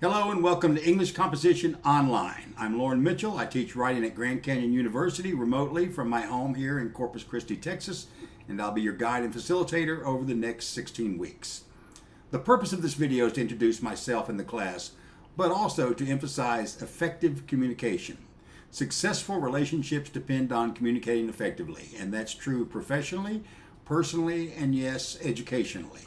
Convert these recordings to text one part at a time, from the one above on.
Hello and welcome to English Composition Online. I'm Loren Mitchell. I teach writing at Grand Canyon University remotely from my home here in Corpus Christi, Texas, and I'll be your guide and facilitator over the next 16 weeks. The purpose of this video is to introduce myself and the class, but also to emphasize effective communication. Successful relationships depend on communicating effectively, and that's true professionally, personally, and yes, educationally.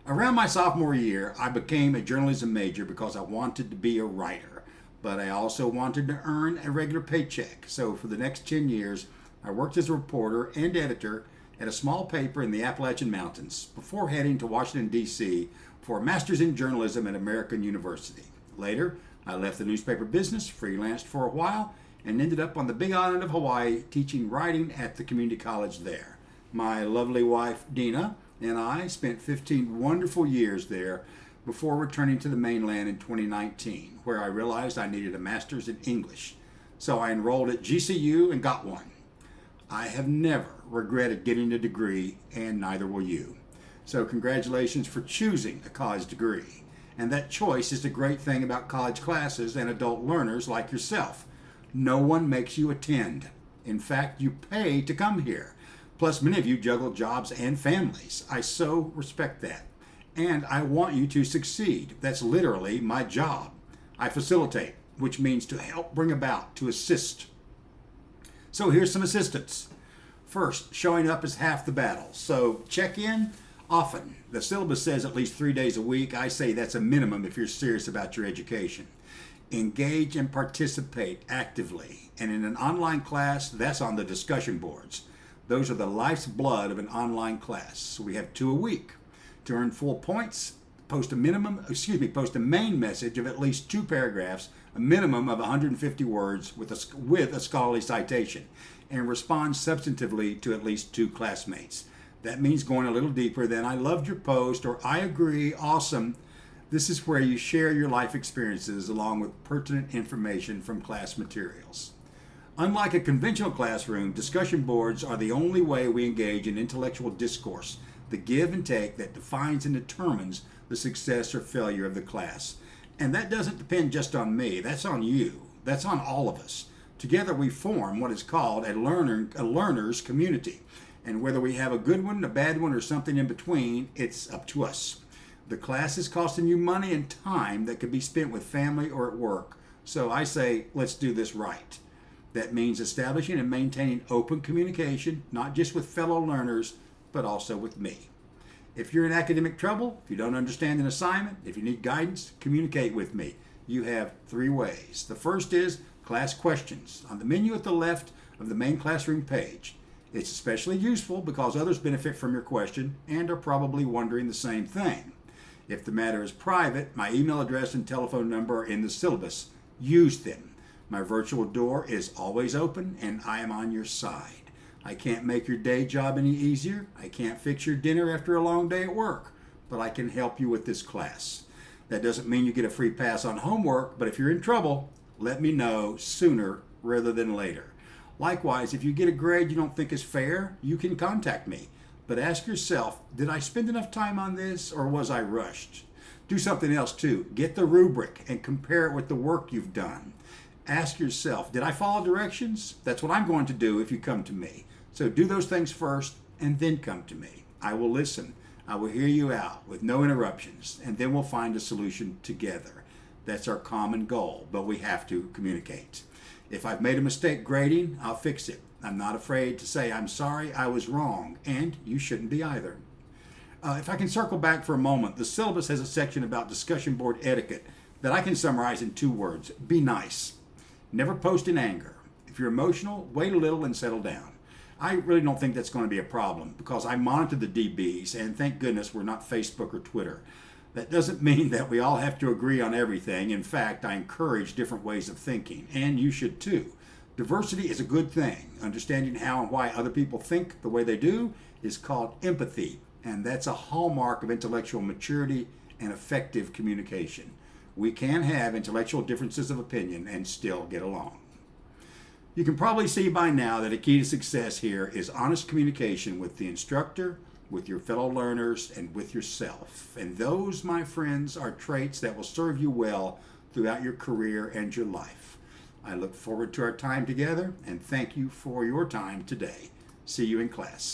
Around my sophomore year, I became a journalism major because I wanted to be a writer, but I also wanted to earn a regular paycheck. So for the next 10 years, I worked as a reporter and editor at a small paper in the Appalachian Mountains before heading to Washington, D.C. for a master's in journalism at American University. Later, I left the newspaper business, freelanced for a while, and ended up on the big island of Hawaii teaching writing at the community college there. My lovely wife, Dina, and I spent 15 wonderful years there before returning to the mainland in 2019, where I realized I needed a master's in English. So I enrolled at GCU and got one. I have never regretted getting a degree, and neither will you. So congratulations for choosing a college degree. And that choice is the great thing about college classes and adult learners like yourself. No one makes you attend. In fact, you pay to come here. Plus, many of you juggle jobs and families. I so respect that. And I want you to succeed. That's literally my job. I facilitate, which means to help bring about, to assist. So here's some assistance. First, showing up is half the battle. So check in often. The syllabus says at least 3 days a week. I say that's a minimum if you're serious about your education. Engage and participate actively. And in an online class, that's on the discussion boards. Those are the life's blood of an online class. So we have 2 a week. To earn full points, post a main message of at least 2 paragraphs, a minimum of 150 words with a scholarly citation, and respond substantively to at least 2 classmates. That means going a little deeper than "I loved your post" or "I agree, awesome." This is where you share your life experiences along with pertinent information from class materials. Unlike a conventional classroom, discussion boards are the only way we engage in intellectual discourse, the give and take that defines and determines the success or failure of the class. And that doesn't depend just on me, that's on you, that's on all of us. Together we form what is called a learner's community. And whether we have a good one, a bad one, or something in between, it's up to us. The class is costing you money and time that could be spent with family or at work. So I say, let's do this right. That means establishing and maintaining open communication, not just with fellow learners, but also with me. If you're in academic trouble, if you don't understand an assignment, if you need guidance, communicate with me. You have 3 ways. The first is class questions on the menu at the left of the main classroom page. It's especially useful because others benefit from your question and are probably wondering the same thing. If the matter is private, my email address and telephone number are in the syllabus. Use them. My virtual door is always open, and I am on your side. I can't make your day job any easier. I can't fix your dinner after a long day at work, but I can help you with this class. That doesn't mean you get a free pass on homework, but if you're in trouble, let me know sooner rather than later. Likewise, if you get a grade you don't think is fair, you can contact me. But ask yourself, did I spend enough time on this, or was I rushed? Do something else too. Get the rubric and compare it with the work you've done. Ask yourself, did I follow directions? That's what I'm going to do if you come to me. So do those things first and then come to me. I will listen. I will hear you out with no interruptions, and then we'll find a solution together. That's our common goal, but we have to communicate. If I've made a mistake grading, I'll fix it. I'm not afraid to say, I'm sorry, I was wrong, and you shouldn't be either. If I can circle back for a moment, the syllabus has a section about discussion board etiquette that I can summarize in 2 words. Be nice. Never post in anger. If you're emotional, wait a little and settle down. I really don't think that's going to be a problem because I monitor the DBs, and thank goodness we're not Facebook or Twitter. That doesn't mean that we all have to agree on everything. In fact, I encourage different ways of thinking, and you should too. Diversity is a good thing. Understanding how and why other people think the way they do is called empathy, and that's a hallmark of intellectual maturity and effective communication. We can have intellectual differences of opinion and still get along. You can probably see by now that a key to success here is honest communication with the instructor, with your fellow learners, and with yourself. And those, my friends, are traits that will serve you well throughout your career and your life. I look forward to our time together, and thank you for your time today. See you in class.